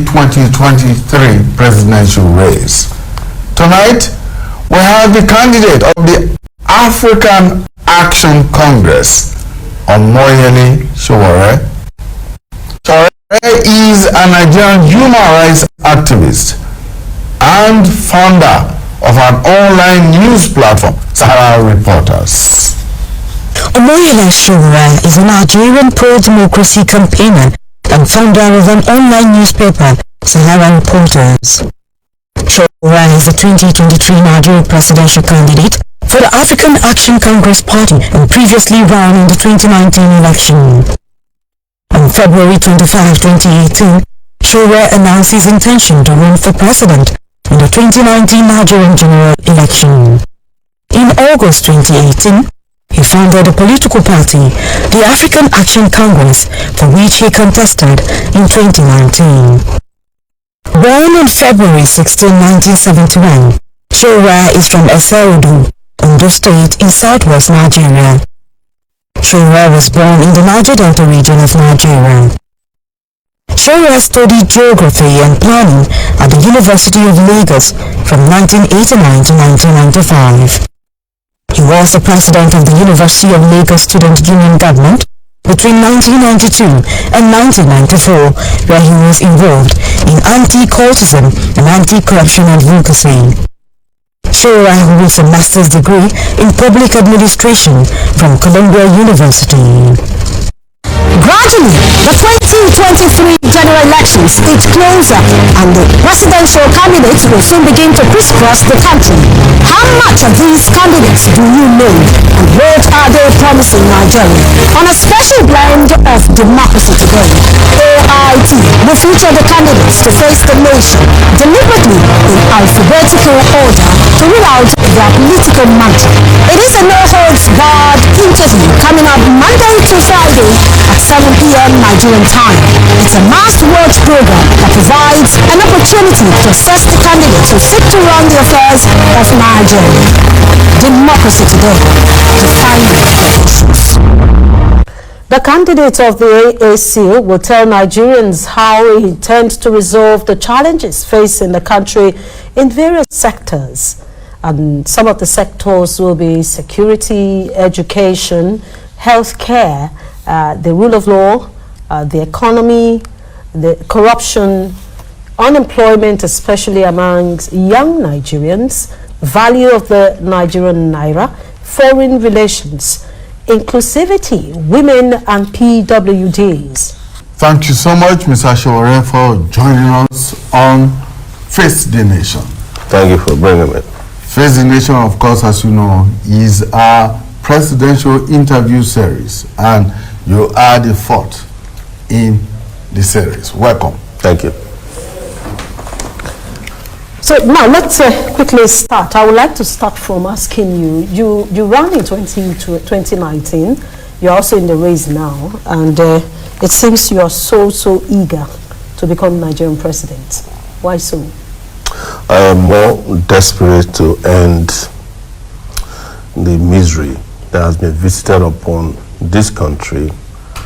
2023 presidential race. Tonight, we have the candidate of the African Action Congress, Omoyele Sowore. Sowore is a Nigerian human rights activist and founder of an online news platform, Sahara Reporters. Omoyele Sowore is a Nigerian pro-democracy campaigner and founder of an online newspaper, Sahara Reporters. Sowore is the 2023 Nigerian presidential candidate for the African Action Congress Party and previously ran in the 2019 election. On February 25, 2018, Sowore announced his intention to run for president in the 2019 Nigerian general election. In August 2018, he founded a political party, the African Action Congress, for which he contested in 2019. Born on February 16, 1971, Sowore is from Eseodo, Ondo State in southwest Nigeria. Sowore was born in the Niger Delta region of Nigeria. Sowore studied geography and planning at the University of Lagos from 1989 to 1995. He was the president of the University of Lagos Student Union Government between 1992 and 1994, where he was involved in anti-cultism and anti-corruption advocacy. Sowore holds a master's degree in public administration from Columbia University. Gradually, the 2023 general elections inch closer and the presidential candidates will soon begin to crisscross the country. How much of these candidates do you know and what are they promising Nigeria? On a special blend of democracy today, AIT will feature the candidates to face the nation deliberately in alphabetical order to rule out their political mantra. It is a no-holds-barred interview coming up Monday to Friday at 7 p.m. Nigerian time. It's a must-watch program that provides an opportunity to assess the candidates who seek to run the affairs of Nigeria. Democracy Today. Define the The candidate of the AAC will tell Nigerians how he intends to resolve the challenges facing the country in various sectors. And some of the sectors will be security, education, healthcare, the rule of law, the economy, the corruption, unemployment, especially amongst young Nigerians, value of the Nigerian naira, foreign relations, inclusivity, women and PWDs. Thank you so much, Mr. Sowore, for joining us on Face the Nation. Thank you for bringing me. Face the Nation, of course, as you know, is our presidential interview series, and you are the fourth in the series. Welcome. Thank you. So now let's quickly start. I would like to start from asking you, you ran in 2019, you're also in the race now, and it seems you are so eager to become Nigerian president. Why so? I am more desperate to end the misery that has been visited upon this country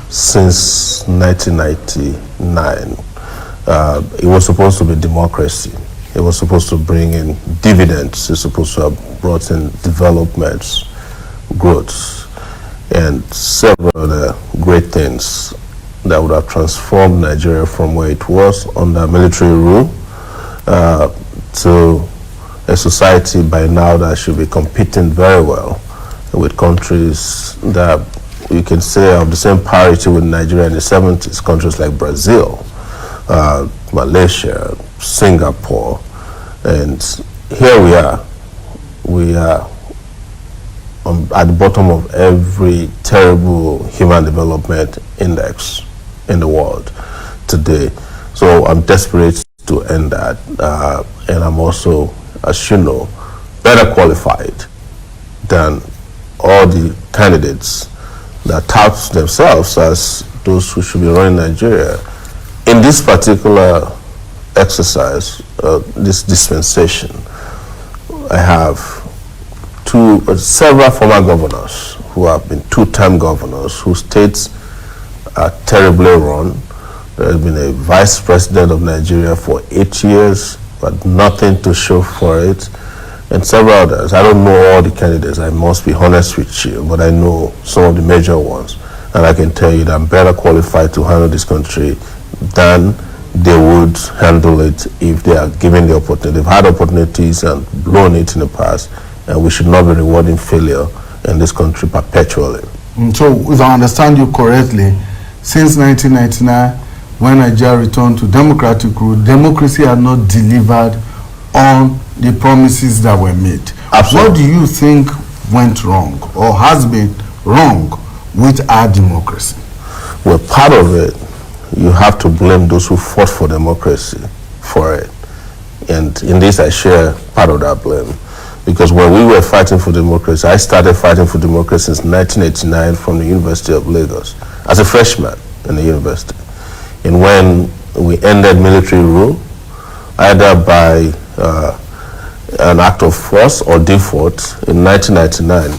since 1999. It was supposed to be democracy. It was supposed to bring in dividends. It's supposed to have brought in developments, growth, and several other great things that would have transformed Nigeria from where it was under military rule to a society by now that should be competing very well with countries that you can say of the same parity with Nigeria in the 70s, countries like Brazil, Malaysia, Singapore, and here we are at the bottom of every terrible human development index in the world today. So I'm desperate to end that, and I'm also, as you know, better qualified than all the candidates that tout themselves as those who should be running Nigeria. In this particular exercise, this dispensation, I have several former governors who have been two-term governors whose states are terribly run, There's been a vice president of Nigeria for 8 years, but nothing to show for it, and several others. I don't know all the candidates, I must be honest with you, but I know some of the major ones, and I can tell you that I'm better qualified to handle this country than they would handle it if they are given the opportunity. They've had opportunities and blown it in the past, and we should not be rewarding failure in this country perpetually. So, if I understand you correctly, since 1999, when Nigeria returned to democratic rule, democracy had not delivered on the promises that were made. Absolutely. What do you think went wrong or has been wrong with our democracy? Well, part of it, you have to blame those who fought for democracy for it. And in this, I share part of that blame. Because when we were fighting for democracy, I started fighting for democracy since 1989 from the University of Lagos as a freshman in the university. And when we ended military rule, either by an act of force or default in 1999,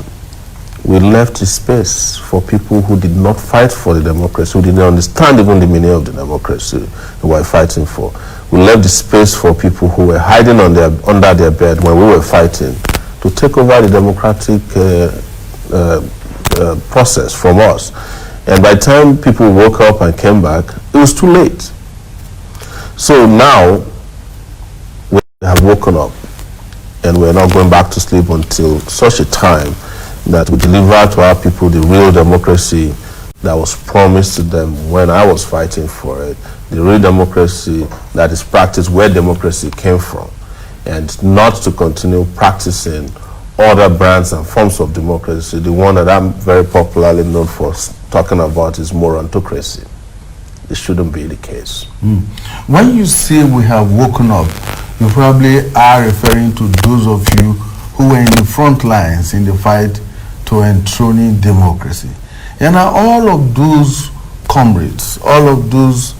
we left the space for people who did not fight for the democracy, who didn't understand even the meaning of the democracy we were fighting for. We left the space for people who were hiding under their bed when we were fighting to take over the democratic process from us. And by the time people woke up and came back, it was too late. So now we have woken up, and we're not going back to sleep until such a time that we deliver to our people the real democracy that was promised to them when I was fighting for it, the real democracy that is practiced where democracy came from, and not to continue practicing other brands and forms of democracy. The one that I'm very popularly known for talking about is morantocracy. It shouldn't be the case. When you say we have woken up, you probably are referring to those of you who were in the front lines in the fight to enthroning democracy. And now all of those comrades, all of those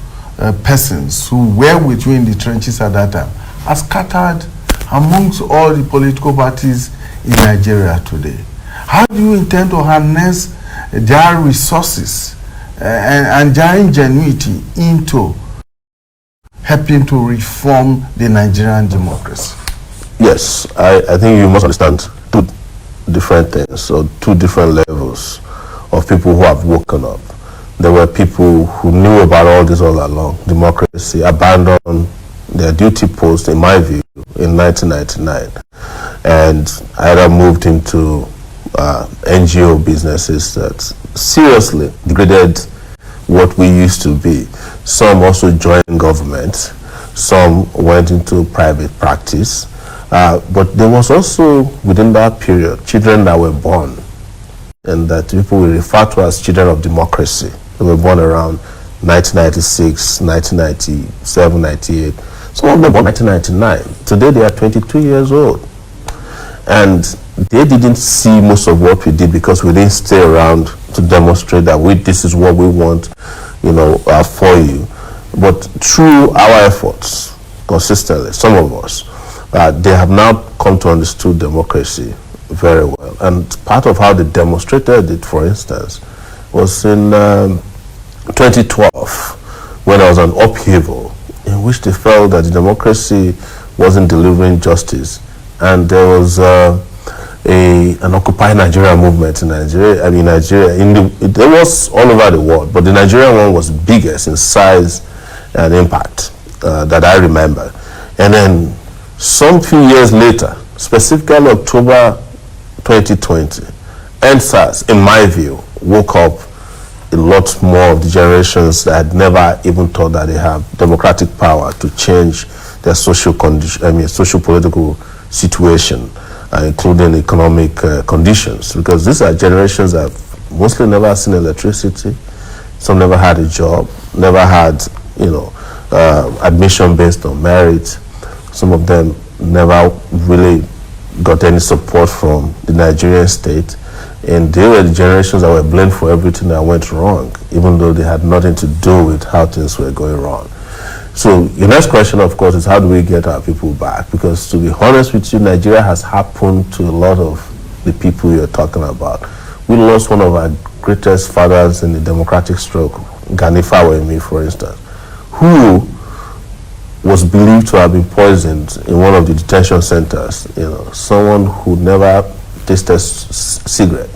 persons who were with you in the trenches at that time are scattered amongst all the political parties in Nigeria today. How do you intend to harness their resources and their ingenuity into helping to reform the Nigerian democracy? Yes, I think you must understand two different things, or two different levels of people who have woken up. There were people who knew about all this all along. Democracy abandoned their duty post, in my view, in 1999, and either moved into NGO businesses that seriously degraded what we used to be. Some also joined government. Some went into private practice. But there was also, within that period, children that were born, and that people will refer to as children of democracy. They were born around 1996, 1997, 98. Some of them born 1999. Today they are 22 years old. And they didn't see most of what we did because we didn't stay around to demonstrate that this is what we want, for you. But through our efforts, consistently, some of us, they have now come to understand democracy very well. And part of how they demonstrated it, for instance, was in 2012, when there was an upheaval in which they felt that the democracy wasn't delivering justice. And there was an Occupy Nigeria movement in Nigeria. I mean, it was all over the world, but the Nigerian one was biggest in size and impact that I remember. And then some few years later, specifically October 2020, NSAS, in my view, woke up a lot more of the generations that had never even thought that they have democratic power to change their social political situation, including economic conditions, because these are generations that have mostly never seen electricity. Some never had a job, never had, admission based on merit. Some of them never really got any support from the Nigerian state. And they were the generations that were blamed for everything that went wrong, even though they had nothing to do with how things were going wrong. So the next question, of course, is how do we get our people back? Because to be honest with you, Nigeria has happened to a lot of the people you're talking about. We lost one of our greatest fathers in the democratic stroke, Gani Fawemi, for instance, who was believed to have been poisoned in one of the detention centers. Someone who never tasted cigarette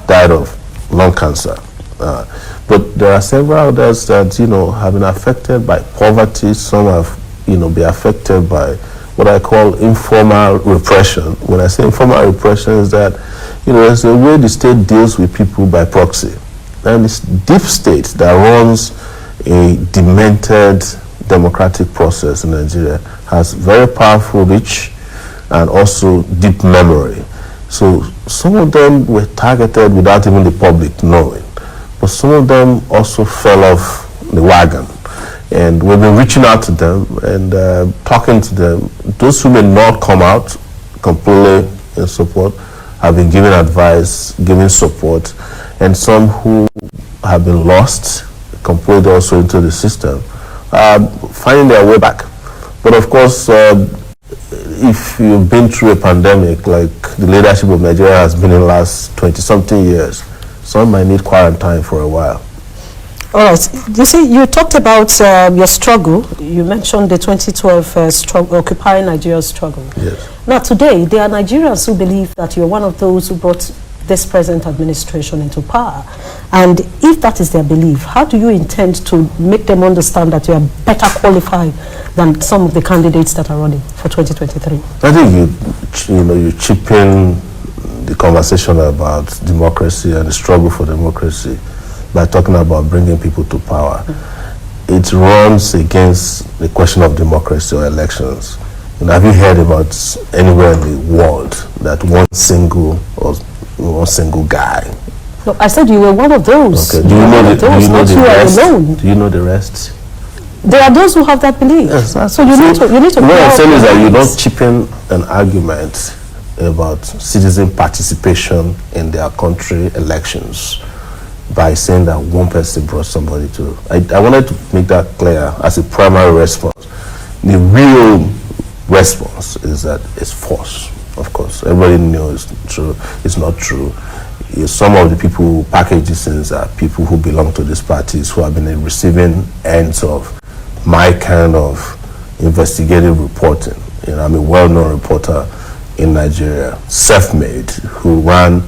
died of lung cancer. But there are several others that have been affected by poverty. Some have been affected by what I call informal repression. When I say informal repression, is that there's a way the state deals with people by proxy, and this deep state that runs a demented democratic process in Nigeria has very powerful reach and also deep memory. So some of them were targeted without even the public knowing, but some of them also fell off the wagon. And we've been reaching out to them and talking to them. Those who may not come out completely in support have been giving advice, giving support, and some who have been lost completely also into the system, finding their way back. But of course, if you've been through a pandemic like the leadership of Nigeria has been in the last 20-something years, some might need quarantine for a while. All right. You see, you talked about your struggle. You mentioned the 2012 struggle, Occupying Nigeria struggle. Yes. Now, today, there are Nigerians who believe that you're one of those who brought this present administration into power. And if that is their belief, how do you intend to make them understand that you are better qualified than some of the candidates that are running for 2023? I think you chip in the conversation about democracy and the struggle for democracy by talking about bringing people to power. It runs against the question of democracy or elections. Have you heard about anywhere in the world that one single guy? No, I said you were one of those. Okay. Do you know the rest? Alone. Do you know the rest? There are those who have that belief. Yes, so you need to. What I'm saying is that you don't chip in an argument about citizen participation in their country elections by saying that one person brought somebody to. I wanted to make that clear as a primary response. The real response is that it's false. Of course, everybody knows it's true. It's not true. Some of the people who package these things are people who belong to these parties who have been in receiving ends of my kind of investigative reporting. I'm a well-known reporter in Nigeria, self-made, who ran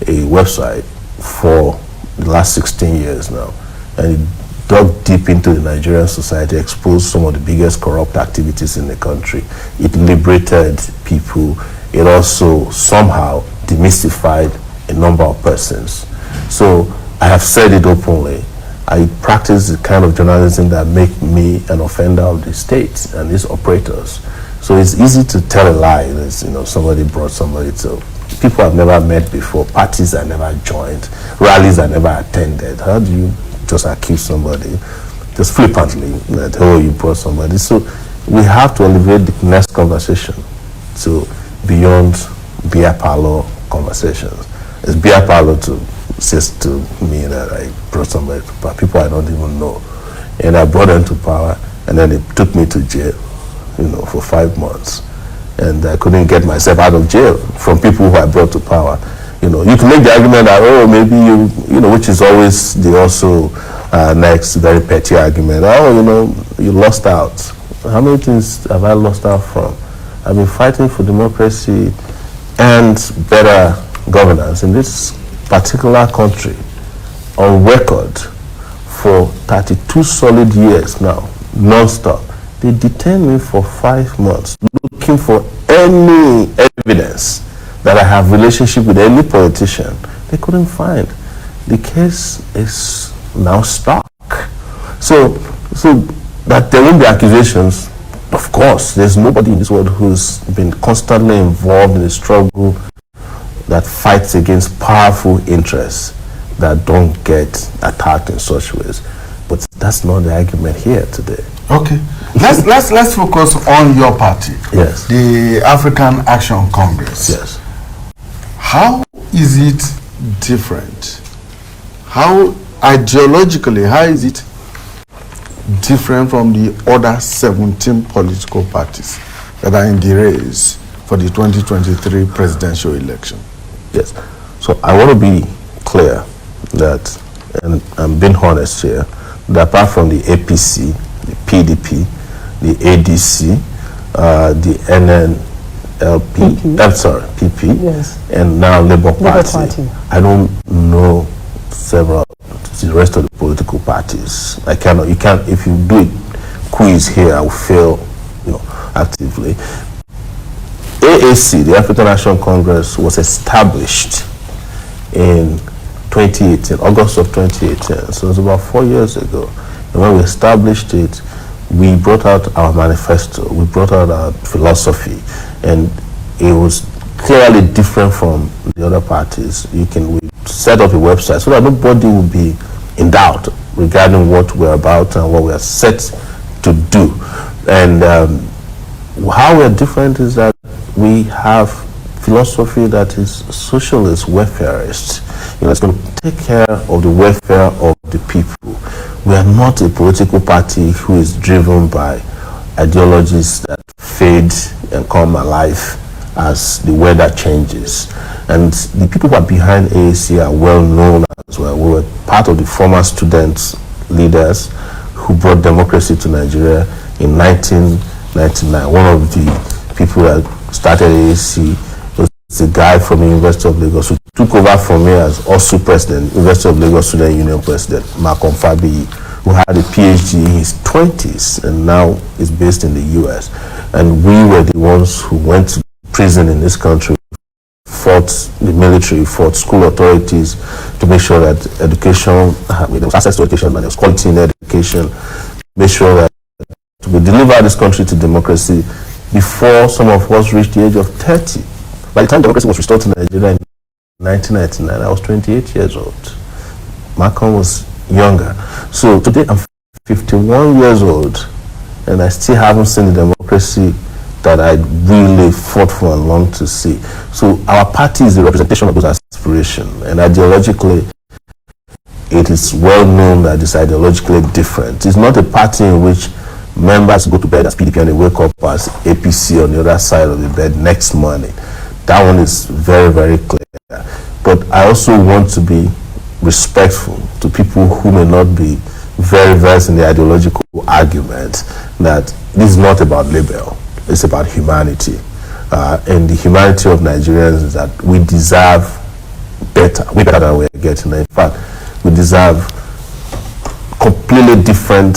a website for the last 16 years now, and it dug deep into the Nigerian society, exposed some of the biggest corrupt activities in the country. It liberated people. It also somehow demystified a number of persons. So I have said it openly. I practice the kind of journalism that make me an offender of the state and its operators. So it's easy to tell a lie. Somebody brought somebody to. People I've never met before, parties I never joined, rallies I never attended. How do you just accuse somebody just flippantly that, oh, you brought somebody? So we have to elevate the next conversation to beyond beer parlor conversations. It's beer parlor to say to me that I brought somebody to power, people I don't even know. And I brought them to power, and then they took me to jail, for 5 months. And I couldn't get myself out of jail from people who I brought to power. You can make the argument that, oh, maybe which is always the also next very petty argument. Oh, you lost out. How many things have I lost out from? I've been fighting for democracy and better governance in this particular country on record for 32 solid years now, non-stop. They detained me for 5 months looking for any evidence that I have relationship with any politician. They couldn't find. The case is now stuck. So that there won't be accusations. Of course, there's nobody in this world who's been constantly involved in a struggle that fights against powerful interests that don't get attacked in such ways. But that's not the argument here today. Okay, let's focus on your party. Yes. The African Action Congress. Yes. How is it different? How ideologically, how is it different from the other 17 political parties that are in the race for the 2023 presidential election? Yes. So I want to be clear that, and I'm being honest here, that apart from the APC the PDP, the ADC, the NNLP, PP, yes, and now Labour Party. I don't know the rest of the political parties. You can't, if you do a quiz here, I will fail, actively. AAC, the African National Congress, was established in 2018, August of 2018, so it was about 4 years ago. And when we established it, we brought out our manifesto, we brought out our philosophy, and it was clearly different from the other parties. We set up a website so that nobody will be in doubt regarding what we're about and what we are set to do. And how we're different is that we have philosophy that is socialist, welfareist. It's going to take care of the welfare of the people. We are not a political party who is driven by ideologies that fade and come alive as the weather changes. And the people who are behind AAC are well known as well. We were part of the former student leaders who brought democracy to Nigeria in 1999. One of the people that started AAC was a guy from the University of Lagos who took over from me as also president, University of Lagos Student Union president, Malcolm Fabi, who had a PhD in his 20s and now is based in the US. And we were the ones who went to prison in this country, fought the military, fought school authorities to make sure that education, there was access to education and there was quality in education, make sure that we deliver this country to democracy before some of us reached the age of 30. By the time democracy was restored to Nigeria in 1999, I was 28 years old. Malcolm was younger. So today I'm 51 years old and I still haven't seen the democracy that I really fought for and longed to see. So our party is the representation of those aspirations, and ideologically it is well known that it's ideologically different. It's not a party in which members go to bed as PDP and they wake up as APC on the other side of the bed next morning. That one is very, very clear. But I also want to be respectful to people who may not be very versed in the ideological argument that this is not about label, it's about humanity. And the humanity of Nigerians is that we deserve better, way better than we're getting. In fact, we deserve completely different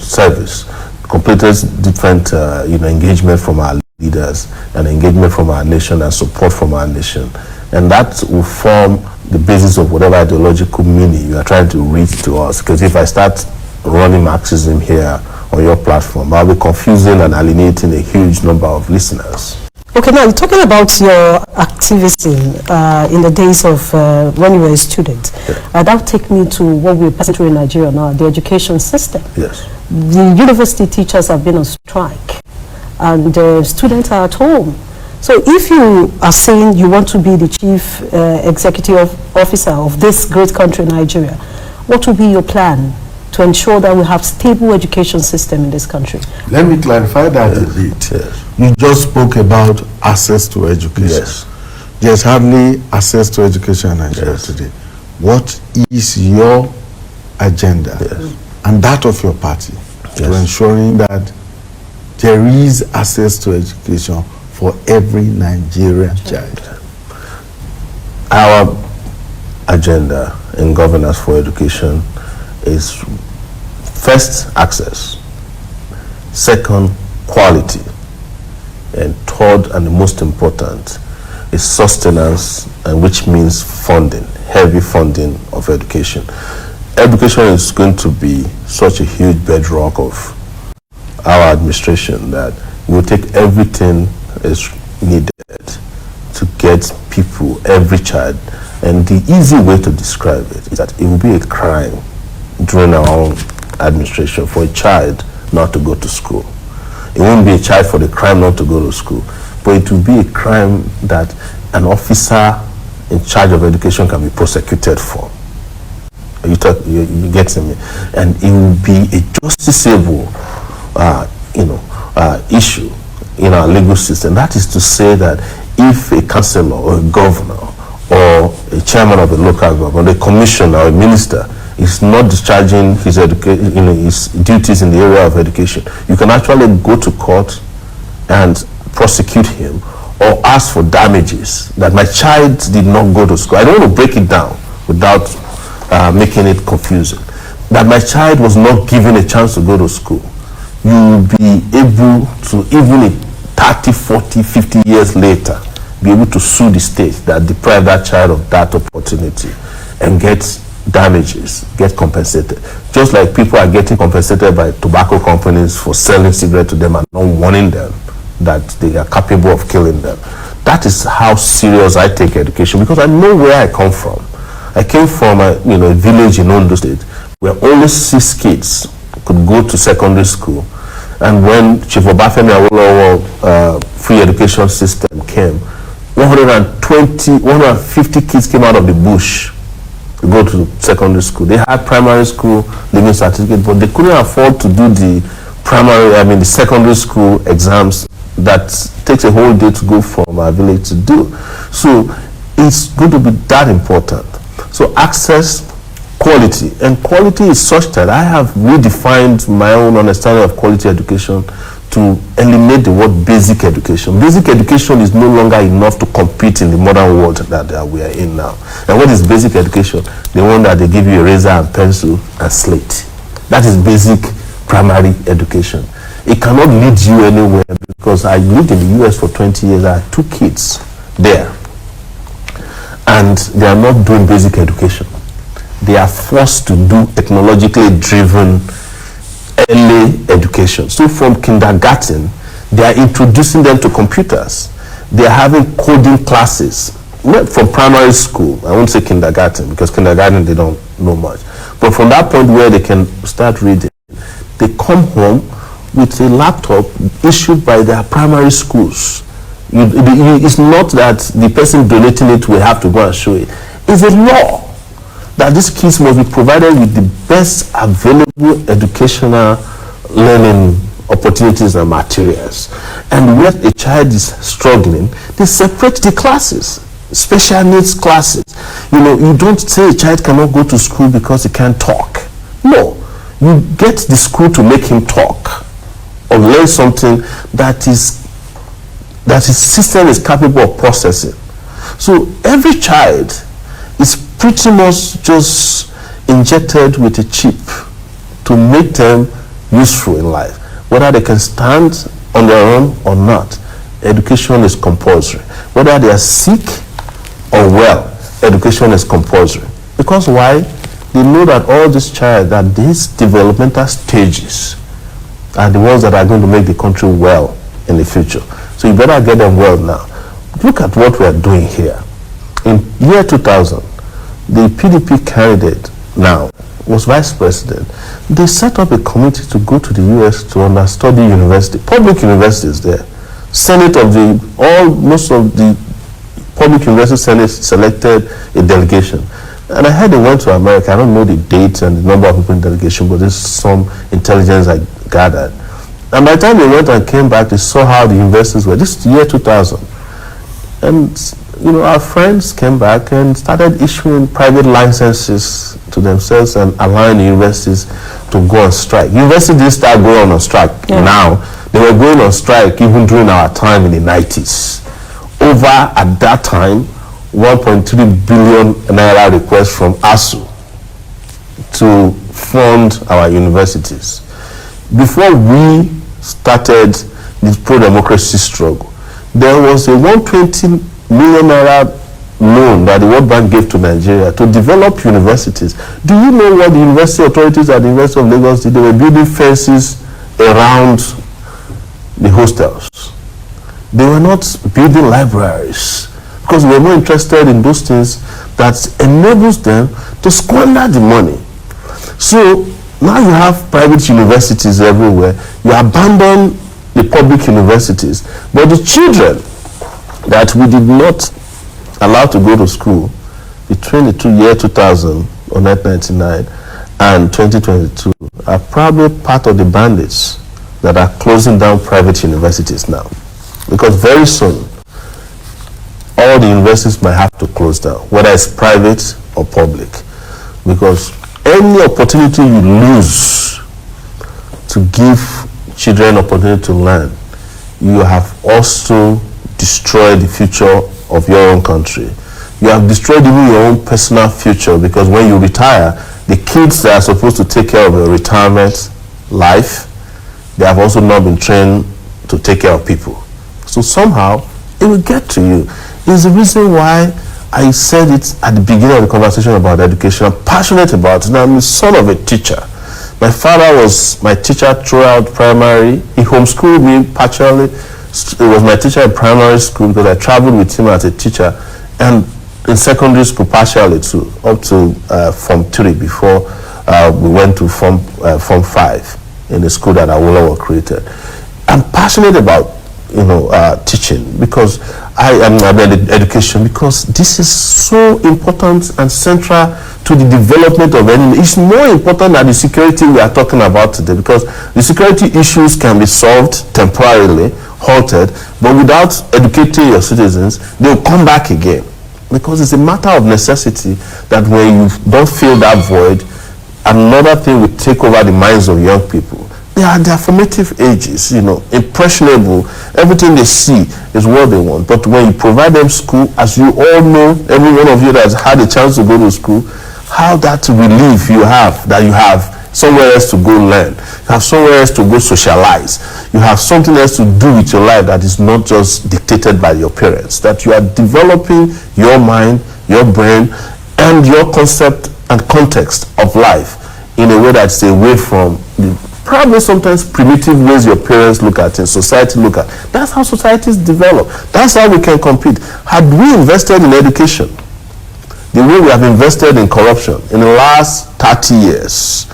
service, completely different engagement from our leaders and engagement from our nation and support from our nation. And that will form the basis of whatever ideological meaning you are trying to read to us. Because if I start running Marxism here on your platform, I'll be confusing and alienating a huge number of listeners. Okay, now talking about your activism in the days of when you were a student, that will take me to what we're passing through in Nigeria now, the education system. Yes. The university teachers have been on strike and the students are at home. So if you are saying you want to be the chief executive officer of this great country, Nigeria, what will be your plan to ensure that we have stable education system in this country? Let me clarify that a bit. Yes. You just spoke about access to education. Yes. There's hardly access to education in Nigeria today. What is your agenda and that of your party to ensuring that there is access to education for every Nigerian child? Our agenda in governance for education is first, access, second, quality, and third, and the most important, is sustenance, and which means funding, heavy funding of education. Education is going to be such a huge bedrock of our administration that we will take everything is needed to get people, every child. And the easy way to describe it is that it will be a crime during our own administration for a child not to go to school. It won't be a child for the crime not to go to school, but it will be a crime that an officer in charge of education can be prosecuted for. You get me? And it will be a justiciable issue in our legal system. That is to say that if a councillor or a governor or a chairman of a local government, a commissioner or a minister is not discharging his his duties in the area of education, you can actually go to court and prosecute him or ask for damages that my child did not go to school. I don't want to break it down without making it confusing. That my child was not given a chance to go to school. You will be able to, even 30, 40, 50 years later, be able to sue the state that deprived that child of that opportunity and get damages, get compensated. Just like people are getting compensated by tobacco companies for selling cigarettes to them and not warning them that they are capable of killing them. That is how serious I take education, because I know where I come from. I came from a village in Ondo State where only 6 kids could go to secondary school. And when Chief Obafemi Awolowo free education system came, 150 kids came out of the bush to go to secondary school. They had primary school leaving certificate, but they couldn't afford to do the the secondary school exams that takes a whole day to go from our village to do. So it's going to be that important. So access, quality, and quality is such that I have redefined my own understanding of quality education to eliminate the word basic education. Basic education is no longer enough to compete in the modern world that we are in now. And what is basic education? The one that they give you a razor and pencil and slate. That is basic primary education. It cannot lead you anywhere, because I lived in the US for 20 years. I had 2 kids there. And they are not doing basic education. They are forced to do technologically driven early education. So from kindergarten, they are introducing them to computers. They are having coding classes. From primary school, I won't say kindergarten, because kindergarten they don't know much. But from that point where they can start reading, they come home with a laptop issued by their primary schools. It's not that the person donating it will have to go and show it. It's a law that these kids must be provided with the best available educational learning opportunities and materials. And when a child is struggling, they separate the classes, special needs classes. You don't say a child cannot go to school because he can't talk. No, you get the school to make him talk or learn something that his system is capable of processing. So every child is pretty much just injected with a chip to make them useful in life. Whether they can stand on their own or not, education is compulsory. Whether they are sick or well, education is compulsory. Because why? They know that all these child, that these developmental stages are the ones that are going to make the country well in the future. So you better get them well now. Look at what we are doing here. In year 2000, the PDP candidate now was vice president. They set up a committee to go to the US to understudy university, public universities there. Most of the public university senate selected a delegation. And I heard they went to America. I don't know the dates and the number of people in delegation, but there's some intelligence I gathered. And by the time they went and came back, they saw how the universities were. This is the year 2000. And our friends came back and started issuing private licenses to themselves and allowing the universities to go on strike. Universities didn't start going on strike now. They were going on strike even during our time in the 90s. Over, at that time, 1.3 billion naira request from ASU to fund our universities. Before we started this pro-democracy struggle, there was a 120 million naira loan that the World Bank gave to Nigeria to develop universities. Do you know what the university authorities at the University of Lagos did? They were building fences around the hostels. They were not building libraries because they were more interested in those things that enables them to squander the money. So now you have private universities everywhere. You abandon the public universities, but the children that we did not allow to go to school between the year 2000 or 1999 and 2022 are probably part of the bandits that are closing down private universities now. Because very soon, all the universities might have to close down, whether it's private or public. Because any opportunity you lose to give children opportunity to learn, you have also destroyed the future of your own country. You have destroyed even your own personal future, because when you retire, the kids that are supposed to take care of your retirement life, they have also not been trained to take care of people. So somehow it will get to you. It's the reason why I said it at the beginning of the conversation about education. I'm passionate about it. Now, I'm the son of a teacher. My father was my teacher throughout primary. He homeschooled me partially. He was my teacher in primary school because I traveled with him as a teacher, and in secondary school partially too, up to Form 3 before we went to Form 5 in the school that Awolowo created. I'm passionate about teaching, because I am about education, because this is so important and central to the development of any. It's more important than the security we are talking about today, because the security issues can be solved temporarily, halted, but without educating your citizens, they'll come back again. Because it's a matter of necessity that when you don't fill that void, another thing will take over the minds of young people. They are their formative ages, impressionable. Everything they see is what they want. But when you provide them school, as you all know, every one of you that has had a chance to go to school, how that relief you have, that you have somewhere else to go learn. You have somewhere else to go socialize. You have something else to do with your life that is not just dictated by your parents. That you are developing your mind, your brain, and your concept and context of life in a way that's away from the probably sometimes primitive ways your parents look at and society look at. That's how societies develop. That's how we can compete. Had we invested in education the way we have invested in corruption in the last 30 years,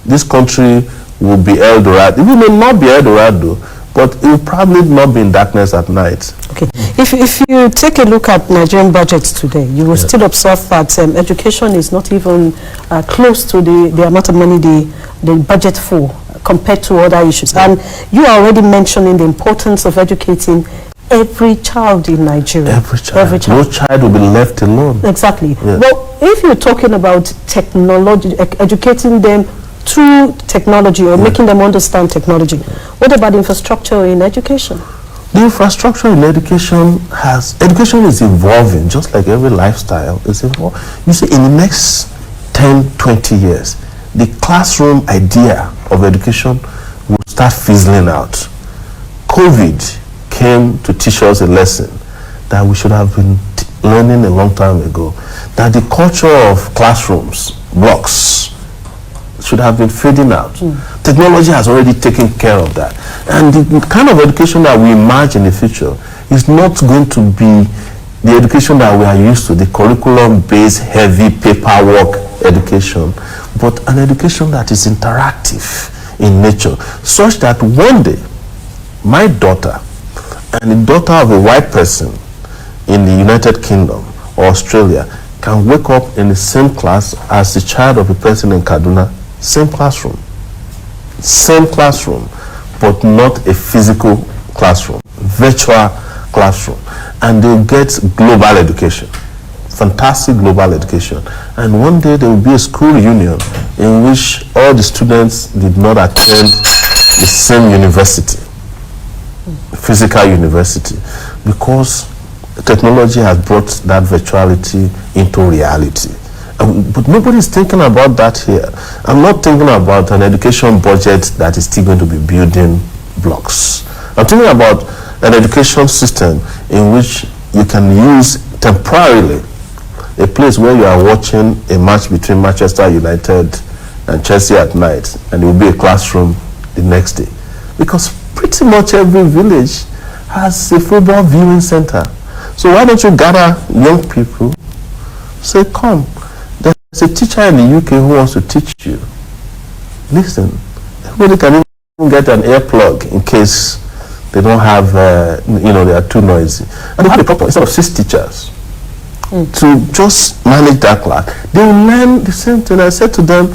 this country will be El Dorado. It may not be El Dorado, but it will probably not be in darkness at night. Okay. If you take a look at Nigerian budgets today, you will still observe that education is not even close to the amount of money the budget for, compared to other issues. And you are already mentioning the importance of educating every child in Nigeria. Every child. No child will be left alone. Exactly. Yeah. Well, if you're talking about technology, educating them through technology or making them understand technology, what about infrastructure in education? The infrastructure in education is evolving, just like every lifestyle is evolving. You see, in the next 10, 20 years, the classroom idea of education will start fizzling out. COVID came to teach us a lesson that we should have been learning a long time ago, that the culture of classrooms, blocks, should have been fading out. Technology has already taken care of that. And the kind of education that we imagine in the future is not going to be the education that we are used to, the curriculum-based, heavy paperwork education, but an education that is interactive in nature, such that one day my daughter and the daughter of a white person in the United Kingdom or Australia can wake up in the same class as the child of a person in Kaduna. Same classroom, but not a physical classroom, virtual classroom. And they'll get global education, fantastic global education. And one day there will be a school reunion in which all the students did not attend the same university, physical university, because technology has brought that virtuality into reality. But nobody's thinking about that here. I'm not thinking about an education budget that is still going to be building blocks. I'm thinking about an education system in which you can use temporarily a place where you are watching a match between Manchester United and Chelsea at night, and it will be a classroom the next day. Because pretty much every village has a football viewing center. So why don't you gather young people, say, come. There's a teacher in the UK who wants to teach you. Listen, everybody can even get an earplug in case they don't have, they are too noisy. And they have a proper, instead of 6 teachers, to just manage that class. They will learn the same thing. I said to them,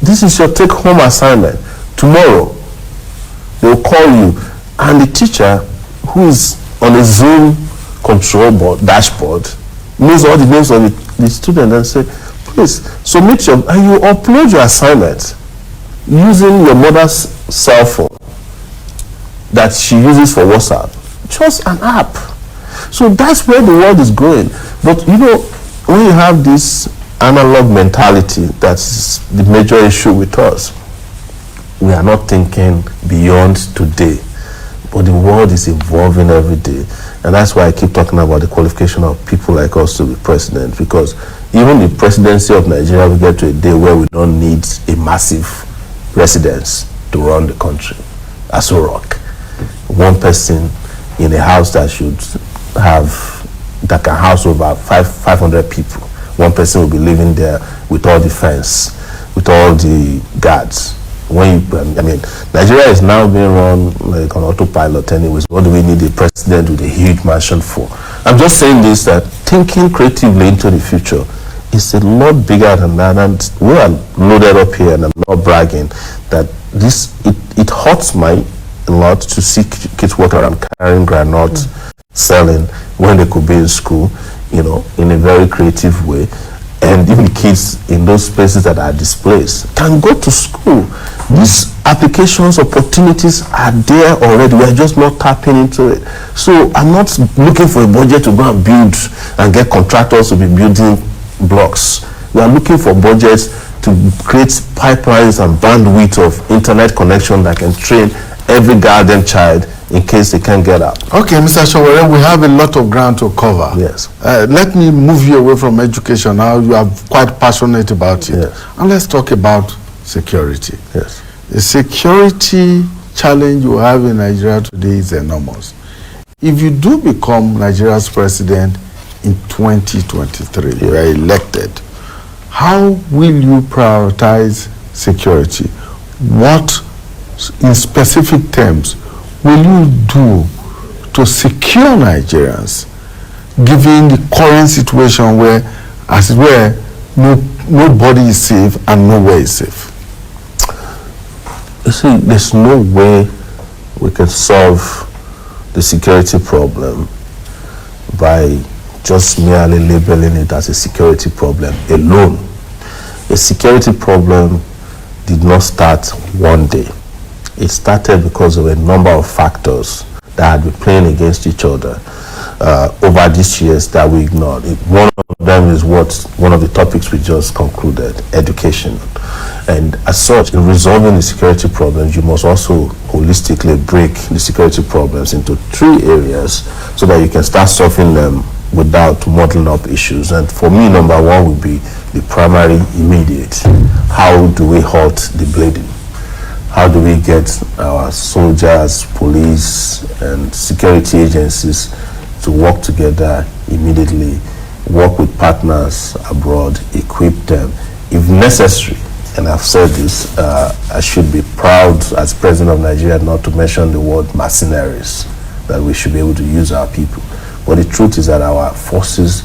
this is your take-home assignment. Tomorrow, they will call you, and the teacher who is on a Zoom control board, dashboard, knows all the names of the student and say, please submit and you upload your assignment using your mother's cell phone that she uses for WhatsApp. Just an app. So that's where the world is going. But you know, when you have this analog mentality, that's the major issue with us. We are not thinking beyond today, but the world is evolving every day. And that's why I keep talking about the qualification of people like us to be president, because even the presidency of Nigeria will get to a day where we don't need a massive residence to run the country. As a rock. One person in a house that can house over 500 people. One person will be living there with all the fence, with all the guards. Nigeria is now being run like on autopilot anyways. What do we need a president with a huge mansion for? I'm just saying this, that thinking creatively into the future is a lot bigger than that, and we are loaded up here, and I'm not bragging, that it hurts my a lot to see kids walk around carrying granola, selling when they could be in school, you know, in a very creative way. And even kids in those places that are displaced can go to school. These applications, opportunities are there already. We are just not tapping into it. So I'm not looking for a budget to go and build and get contractors to be building blocks. We are looking for budgets to create pipelines and bandwidth of internet connection that can train every garden child in case they can't get out. Okay, Mr. Sowore, we have a lot of ground to cover. Yes. Let me move you away from education now. You are quite passionate about it. Yes. And let's talk about security. Yes. The security challenge you have in Nigeria today is enormous. If you do become Nigeria's president in 2023, you are elected, how will you prioritize security? What, in specific terms, will you do to secure Nigerians, given the current situation where, as it were, nobody is safe and nowhere is safe? You see, there's no way we can solve the security problem by just merely labeling it as a security problem alone. A security problem did not start one day. It started because of a number of factors that had been playing against each other over these years that we ignored. One of them is one of the topics we just concluded, education. And as such, in resolving the security problems, you must also holistically break the security problems into 3 areas so that you can start solving them without muddling up issues. And for me, number 1 would be the primary immediate. How do we halt the bleeding? How do we get our soldiers, police, and security agencies to work together immediately, work with partners abroad, equip them, if necessary? And I've said this, I should be proud as President of Nigeria not to mention the word mercenaries, that we should be able to use our people. But the truth is that our forces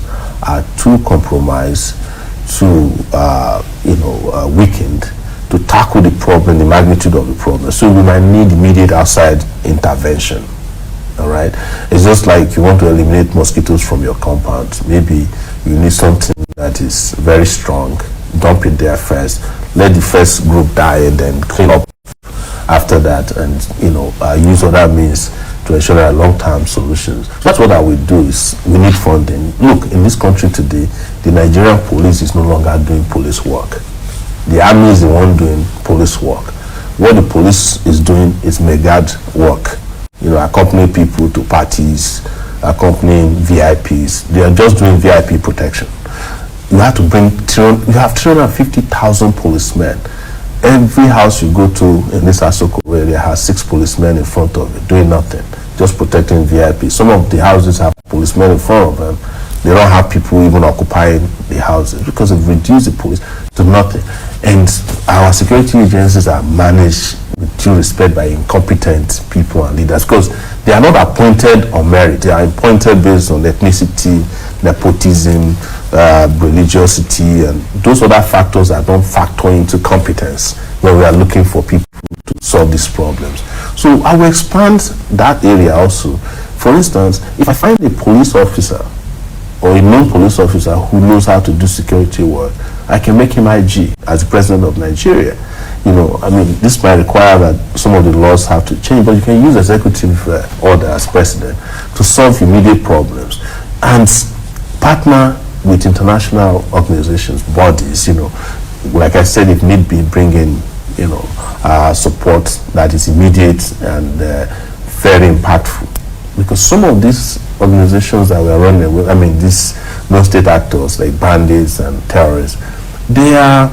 are too compromised, too weakened to tackle the problem, the magnitude of the problem. So we might need immediate outside intervention. All right? It's just like you want to eliminate mosquitoes from your compound. Maybe you need something that is very strong. Dump it there first. Let the first group die and then clean up after that, and use other means to ensure there are long-term solutions. That's what I will do. Is we need funding. Look, in this country today, the Nigerian police is no longer doing police work. The army is the one doing police work. What the police is doing is megad work. Accompanying people to parties, accompanying VIPs. They are just doing VIP protection. You have to you have 350,000 policemen. Every house you go to in this Asoko area has 6 policemen in front of it, doing nothing, just protecting VIPs. Some of the houses have policemen in front of them. They don't have people even occupying the houses because they've reduced the police to nothing. And our security agencies are managed, with due respect, by incompetent people and leaders, because they are not appointed on merit. They are appointed based on ethnicity, nepotism, religiosity, and those other factors that don't factor into competence when we are looking for people to solve these problems. So I will expand that area also. For instance, if I find a police officer or a non-police officer who knows how to do security work, I can make him IG as the president of Nigeria. You know, I mean, this might require that some of the laws have to change, but you can use executive order as president to solve immediate problems and partner with international organizations, bodies, you know, like I said, if need be, bring in, you know, support that is immediate and very impactful. Because some of these organizations that we are running with, I mean, these non-state actors like bandits and terrorists, they are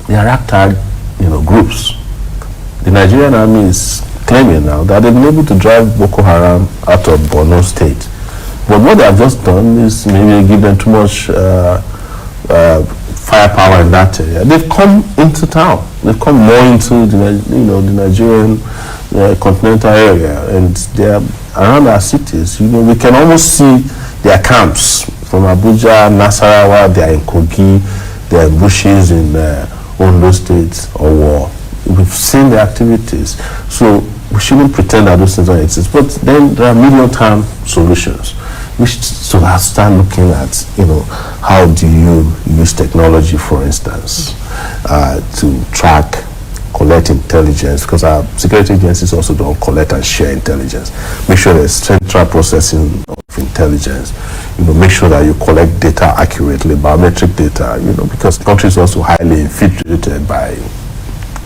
ragtag, you know, groups. The Nigerian army is claiming now that they've been able to drive Boko Haram out of Borno State. But what they have just done is maybe give them too much firepower in that area. They've come into town. They've come more into the, you know, the Nigerian continental area, and they are around our cities. You know, we can almost see their camps from Abuja, Nasarawa. They are in Kogi, they are in bushes in Ondo State or War. We've seen the activities, so we shouldn't pretend that those things don't exist. But then there are medium-term solutions. We should start looking at, you know, how do you use technology, for instance, to track, collect intelligence, because our security agencies also don't collect and share intelligence. Make sure there's central processing of intelligence. You know, make sure that you collect data accurately, biometric data, you know, because the country is also highly infiltrated by,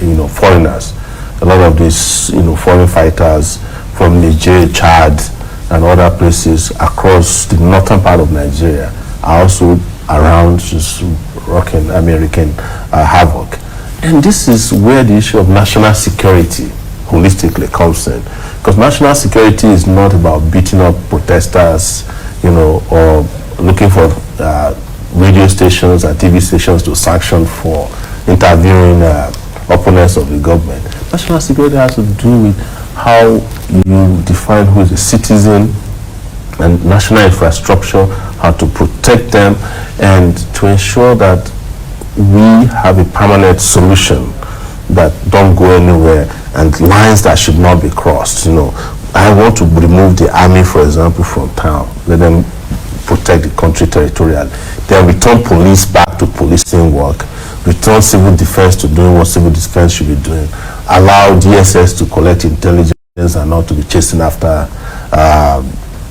you know, foreigners. A lot of these, you know, foreign fighters from Niger, Chad, and other places across the northern part of Nigeria are also around, just wreaking American havoc. And this is where the issue of national security holistically comes in. Because national security is not about beating up protesters, you know, or looking for radio stations and TV stations to sanction for interviewing opponents of the government. National security has to do with how you define who is a citizen and national infrastructure, how to protect them, and to ensure that we have a permanent solution that don't go anywhere, and lines that should not be crossed. You know, I want to remove the army, for example, from town, let them protect the country territorially, then return police back to policing work, return civil defense to doing what civil defense should be doing, allow DSS to collect intelligence and not to be chasing after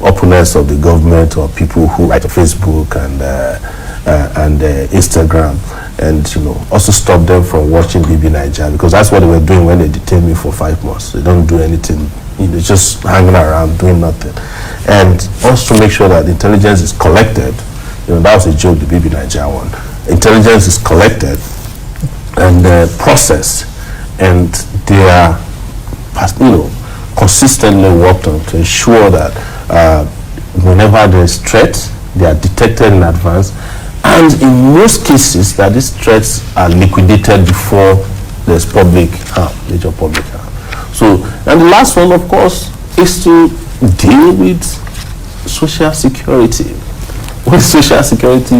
opponents of the government or people who write on Facebook and Instagram, and, you know, also stop them from watching BB Nigeria, because that's what they were doing when they detained me for 5 months. They don't do anything, you know, just hanging around doing nothing. And also make sure that intelligence is collected. You know, that was a joke, the BB Nigeria one. Intelligence is collected and processed, and they are, you know, consistently worked on to ensure that whenever there is threat, they are detected in advance, and in most cases that these threats are liquidated before there's public harm, major public harm. So, and the last one, of course, is to deal with social security. With social security,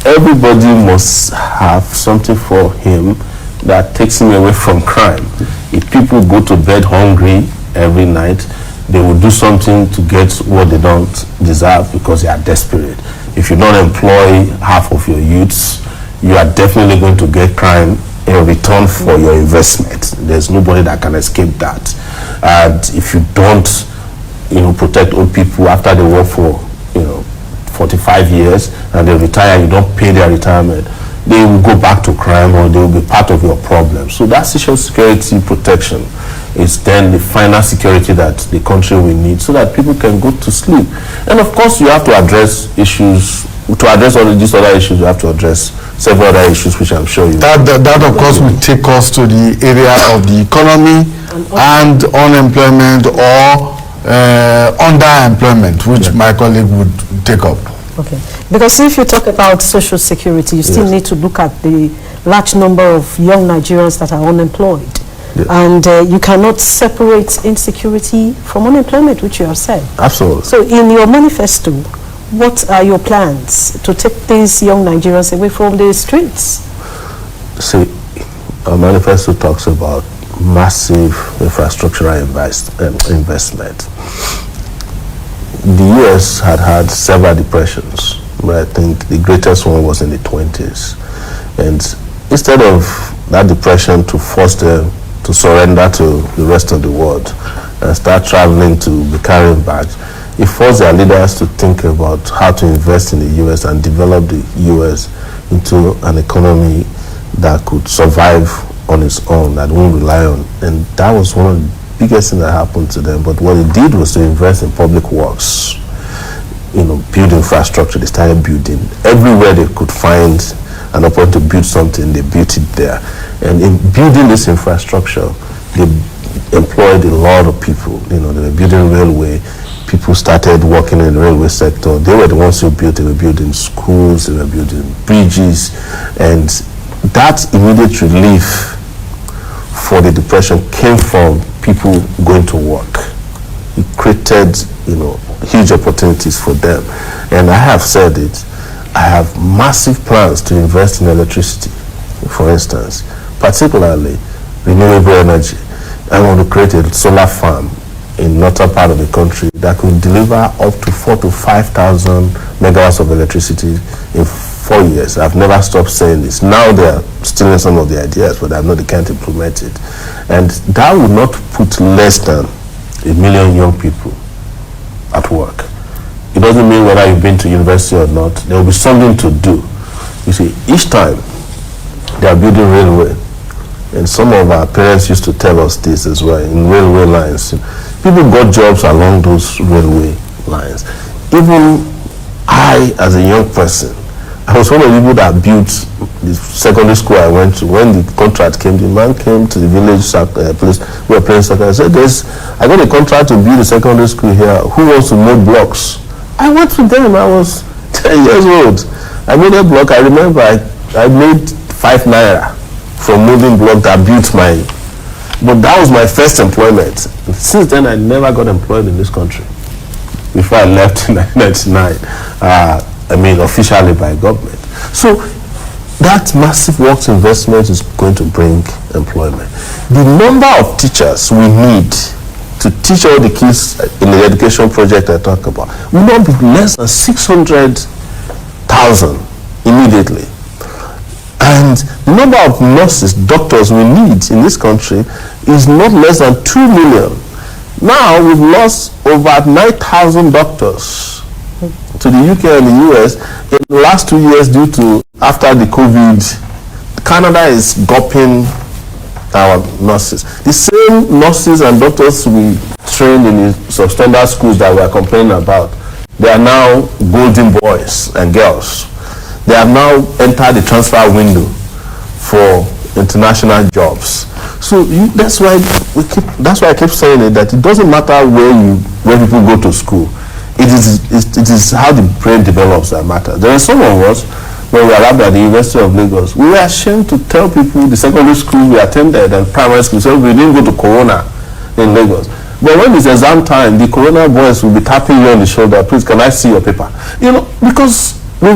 everybody must have something for him that takes him away from crime. If people go to bed hungry every night, they will do something to get what they don't deserve because they are desperate. If you don't employ half of your youths, you are definitely going to get crime in return for your investment. There's nobody that can escape that. And if you don't, you know, protect old people after they work for, you know, 45 years and they retire, you don't pay their retirement, they will go back to crime, or they will be part of your problem. So that social security protection is then the final security that the country will need, so that people can go to sleep. And of course, you have to address issues. To address all these other issues, you have to address several other issues, which I'm sure you. That of course will take us to the area of the economy and unemployment or underemployment, which my colleague would take up. Okay, because if you talk about social security, you still need to look at the large number of young Nigerians that are unemployed. Yes. And you cannot separate insecurity from unemployment, which you have said. Absolutely. So in your manifesto, what are your plans to take these young Nigerians away from the streets? See, our manifesto talks about massive infrastructural investment. The U.S. had several depressions, but I think the greatest one was in the 20s. And instead of that depression to force them to surrender to the rest of the world and start traveling to be carrying bags, it forced their leaders to think about how to invest in the U.S. and develop the U.S. into an economy that could survive on its own, that won't rely on. And that was one of the biggest things that happened to them. But what it did was to invest in public works, build infrastructure. They started building everywhere they could find an opportunity to build something. They built it there, and in building this infrastructure, they employed a lot of people. They were building railway. People started working in the railway sector. They were the ones who built. They were building schools. They were building bridges, and that immediate relief for the depression came from people going to work. It created, huge opportunities for them. And I have said it, I have massive plans to invest in electricity, for instance, particularly renewable energy. I want to create a solar farm in northern part of the country that could deliver up to 4,000 to 5,000 megawatts of electricity in 4 years. I've never stopped saying this. Now they're stealing some of the ideas, but I know they can't implement it. And that would not put less than 1 million young people at work. It doesn't mean whether you've been to university or not. There will be something to do. You see, each time they are building railway, and some of our parents used to tell us this as well, in railway lines, people got jobs along those railway lines. Even I, as a young person, I was one of the people that built the secondary school I went to. When the contract came, the man came to the village place we were playing soccer. I said, I got a contract to build a secondary school here. Who wants to make blocks? I went to them. I was 10 years old. I made a block. I remember I made 5 naira from moving block that built my... But that was my first employment. Since then, I never got employed in this country. Before I left in 1999. Officially by government. So that massive works investment is going to bring employment. The number of teachers we need to teach all the kids in the education project I talk about will not be less than 600,000 immediately. And the number of nurses, doctors we need in this country is not less than 2 million. Now we've lost over 9,000 doctors to the UK and the US in the last 2 years due to, after the COVID, Canada is gulping our nurses. The same nurses and doctors we trained in the substandard schools that we are complaining about, they are now golden boys and girls. They have now entered the transfer window for international jobs. So that's why I keep saying it, that it doesn't matter where people go to school. It is how the brain develops that matters. There are some of us, when we arrived at the University of Lagos, we were ashamed to tell people the secondary school we attended and primary school, so we didn't go to Corona in Lagos. But when it's exam time, the Corona boys will be tapping you on the shoulder, please, can I see your paper? Because we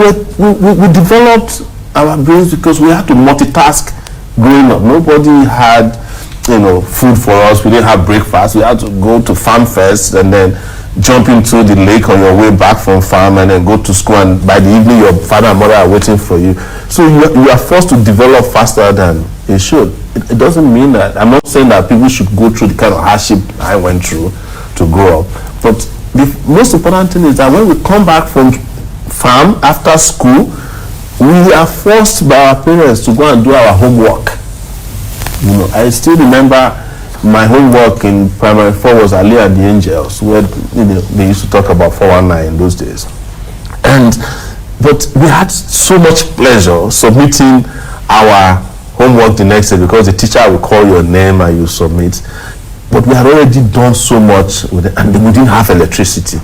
developed our brains because we had to multitask growing up. Nobody had, food for us. We didn't have breakfast. We had to go to farm first and then jump into the lake on your way back from farm and then go to school, and by the evening your father and mother are waiting for you. So you are forced to develop faster than you should. It doesn't mean that, I'm not saying that people should go through the kind of hardship I went through to grow up, but the most important thing is that when we come back from farm after school, we are forced by our parents to go and do our homework. I still remember my homework in primary 4 was Ali and the Angels, where they used to talk about 419 in those days. But we had so much pleasure submitting our homework the next day because the teacher will call your name and you submit. But we had already done so much with it, and we didn't have electricity.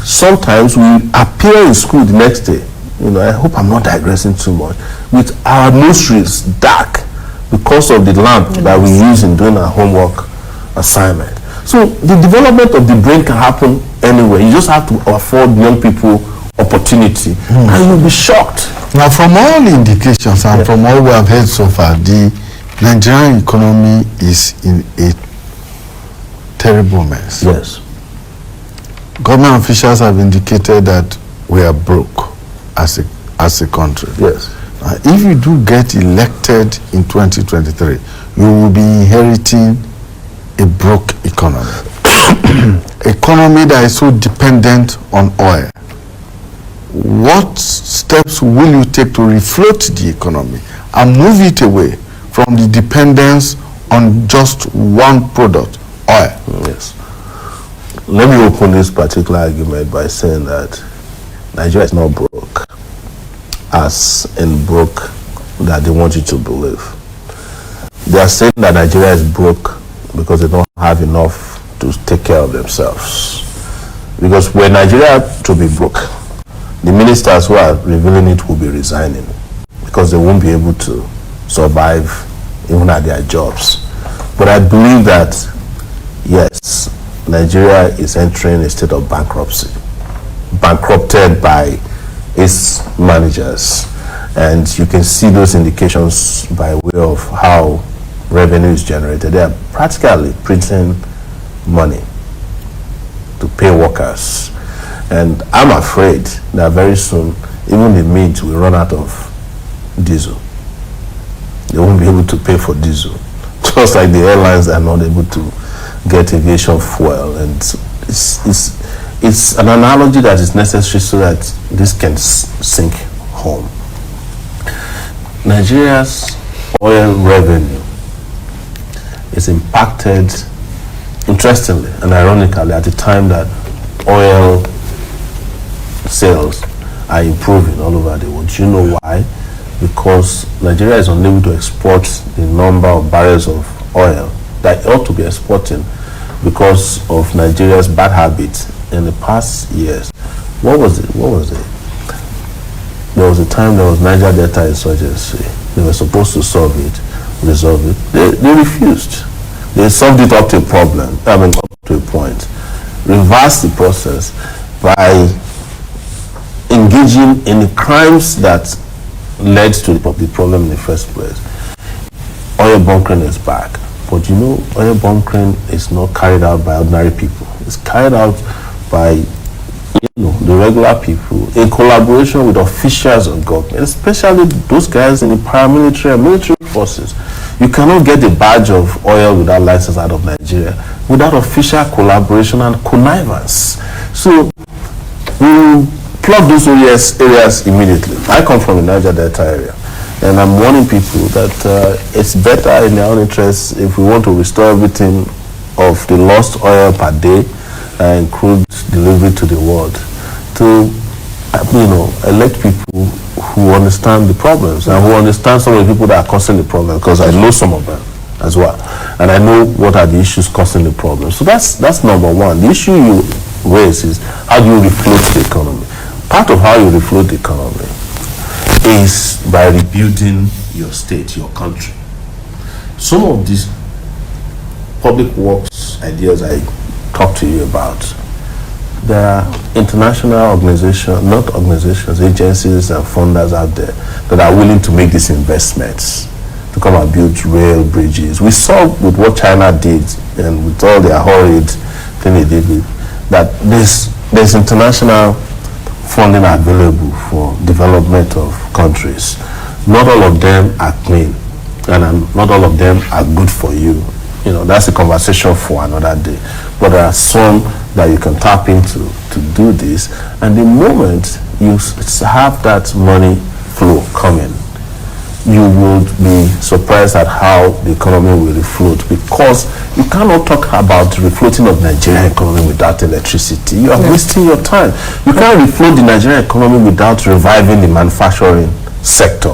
Sometimes we appear in school the next day. I hope I'm not digressing too much. With our nostrils dark, because of the lamp that we use in doing our homework assignment. So the development of the brain can happen anywhere. You just have to afford young people opportunity, and you'll be shocked. Now, from all indications and from all we have heard so far, the Nigerian economy is in a terrible mess. Yes. Government officials have indicated that we are broke as a country. Yes. If you do get elected in 2023, you will be inheriting a broke economy. Economy that is so dependent on oil. What steps will you take to refloat the economy and move it away from the dependence on just one product, oil? Yes. Let me open this particular argument by saying that Nigeria is not broke, as in broke that they want you to believe. They are saying that Nigeria is broke because they don't have enough to take care of themselves. Because when Nigeria to be broke, the ministers who are revealing it will be resigning because they won't be able to survive even at their jobs. But I believe that, yes, Nigeria is entering a state of bankruptcy, bankrupted by its managers. And you can see those indications by way of how revenue is generated. They are practically printing money to pay workers. And I'm afraid that very soon, even the mint will run out of diesel. They won't be able to pay for diesel. Just like the airlines are not able to get aviation fuel. And it's an analogy that is necessary so that this can sink home. Nigeria's oil revenue is impacted, interestingly and ironically, at the time that oil sales are improving all over the world. Do you know why? Because Nigeria is unable to export the number of barrels of oil that it ought to be exporting because of Nigeria's bad habits in the past years. What was it? There was a time there was Niger Delta insurgency. They were supposed to resolve it. They refused. They solved it up to a problem. Up to a point. Reversed the process by engaging in the crimes that led to the problem in the first place. Oil bunkering is back. But you know, oil bunkering is not carried out by ordinary people. It's carried out by the regular people in collaboration with officials of government, especially those guys in the paramilitary and military forces. You cannot get the badge of oil without license out of Nigeria, without official collaboration and connivance. So we plug those areas immediately. I come from the Niger Delta area, and I'm warning people that it's better in their own interest if we want to restore everything of the lost oil per day and crude delivery to the world, to elect people who understand the problems and who understand some of the people that are causing the problem, because I know some of them as well, and I know what are the issues causing the problem. So that's number one. The issue you raise is how do you refloat the economy. Part of how you refloat the economy is by rebuilding your state, your country. Some of these public works ideas I talked to you about, there are international organizations, not organizations, agencies and funders out there that are willing to make these investments to come and build rail bridges. We saw with what China did and with all their horrid thing they did with that there's international funding available for development of countries. Not all of them are clean, and not all of them are good for you. That's a conversation for another day. But there are some that you can tap into to do this, and the moment you have that money flow coming, you will be surprised at how the economy will refloat, because you cannot talk about the refloating of Nigerian economy without electricity. You are wasting your time. You can't refloat the Nigerian economy without reviving the manufacturing sector.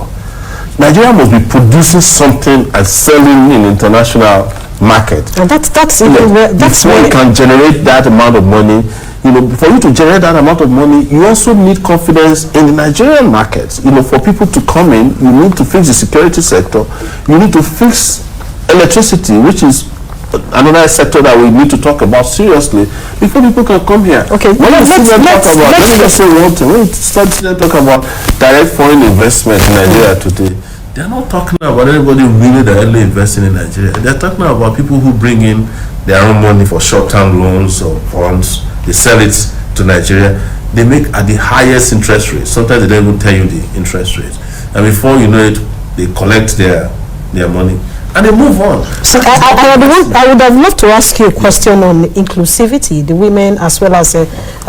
Nigeria must be producing something and selling in international market. And that's where you can generate that amount of money. For you to generate that amount of money, you also need confidence in the Nigerian market. For people to come in, you need to fix the security sector. You need to fix electricity, which is another sector that we need to talk about seriously before people can come here. Okay, let me just say one thing. When you start to talk about direct foreign investment in Nigeria today, they're not talking about anybody really directly investing in Nigeria. They're talking about people who bring in their own money for short-term loans or bonds. They sell it to Nigeria. They make at the highest interest rate. Sometimes they don't even tell you the interest rate. and before you know it, they collect their money and they move on. So I would have loved to ask you a question on inclusivity, the women as well as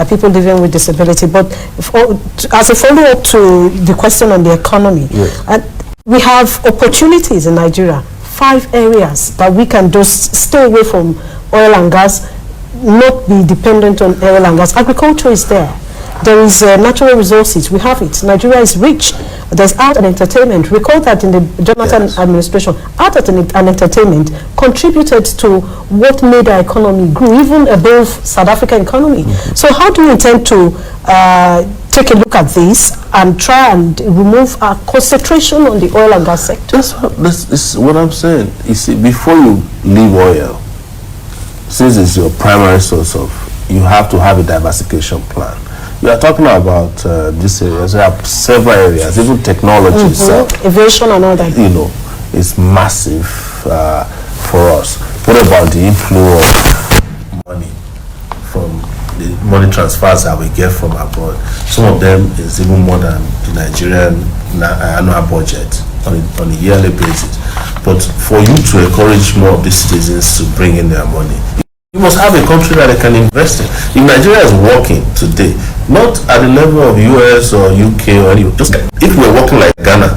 people living with disability. But as a follow-up to the question on the economy, we have opportunities in Nigeria, 5 areas that we can just stay away from oil and gas, not be dependent on oil and gas. Agriculture is there. There is natural resources. We have it. Nigeria is rich. There's art and entertainment. Recall that in the Jonathan administration, art and entertainment contributed to what made our economy grow, even above South African economy. So how do you intend to take a look at this and try and remove our concentration on the oil and gas sector? That's what I'm saying. You see, before you leave oil, since it's your primary source of, you have to have a diversification plan. We are talking about these areas. There are several areas, even technology itself. Aviation and all that. You know, it's massive for us. What about the inflow of money from the money transfers that we get from abroad? Some of them is even more than the Nigerian annual budget on a yearly basis. But for you to encourage more of these citizens to bring in their money, you must have a country that they can invest in. If Nigeria is working today, not at the level of US or UK or any, just if we're working like Ghana,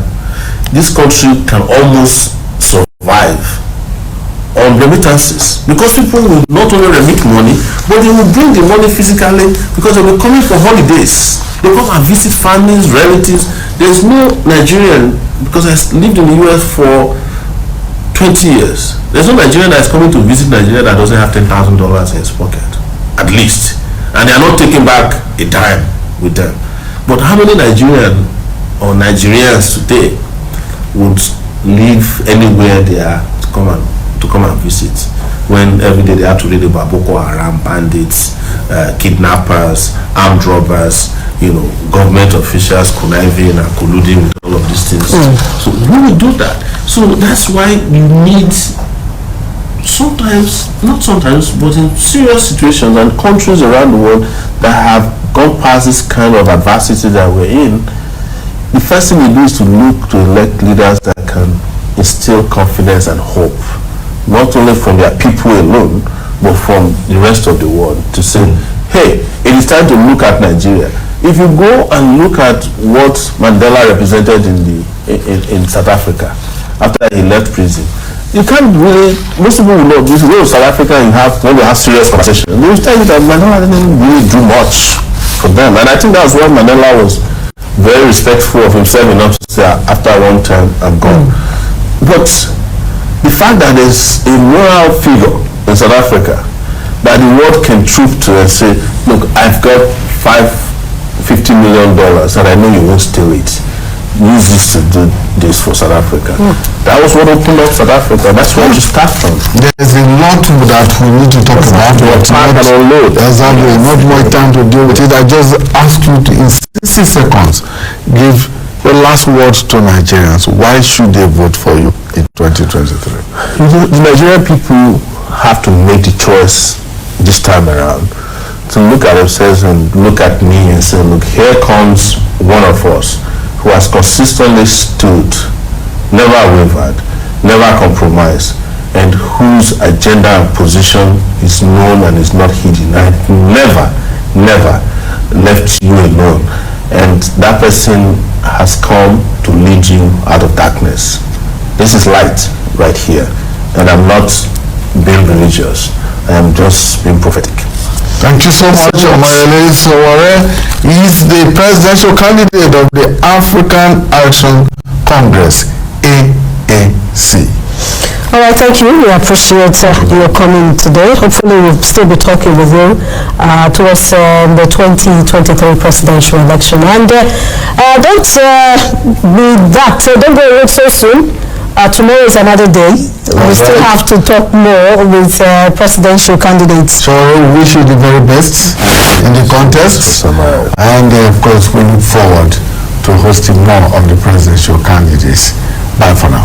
this country can almost survive on remittances, because people will not only remit money, but they will bring the money physically, because they will be coming for holidays. They come and visit families, relatives. There's no Nigerian, because I lived in the US for 20 years. There's no Nigerian that is coming to visit Nigeria that doesn't have $10,000 in his pocket, at least. And they are not taking back a dime with them. But how many Nigerians today would live anywhere they are to come and visit, when every day they have to read about Boko Haram, bandits, kidnappers, armed robbers, you know, government officials conniving and colluding with all of these things. So we will do that. So that's why you need, but in serious situations and countries around the world that have gone past this kind of adversity that we're in, the first thing we do is to look to elect leaders that can instill confidence and hope, not only from their people alone, but from the rest of the world, to say, hey, it is time to look at Nigeria. If you go and look at what Mandela represented in South Africa after he left prison, you can't really, most people will know, if you go to South Africa and when they have serious conversations, they will tell you that Mandela didn't really do much for them. And I think that's why Mandela was very respectful of himself enough to say, after one time, I'm gone. But the fact that there's a moral figure in South Africa that the world can troop to and say, look, I've got $50 million and I know you won't steal it. Use this to do this for South Africa. That was what opened up South Africa. That's where you start from. There's a lot that we need to talk about. Exactly. Not more time to deal with it. I just ask you to, in 60 seconds, give your last words to Nigerians. Why should they vote for you in 2023? The Nigerian people have to make the choice this time around to look at themselves and look at me and say, look, here comes one of us who has consistently stood, never wavered, never compromised, and whose agenda and position is known and is not hidden, and never left you alone. And that person has come to lead you out of darkness. This is light right here, and I'm not being religious, I am just being prophetic. Thank you so much, Omoyele Sowore. He is the presidential candidate of the African Action Congress, AAC. All right, thank you. We appreciate your coming today. Hopefully we'll still be talking with you towards the 2023 presidential election. And don't go away so soon. Tomorrow is another day. We still have to talk more with presidential candidates. So we wish you the very best in the contest. And of course, we look forward to hosting more of the presidential candidates. Bye for now.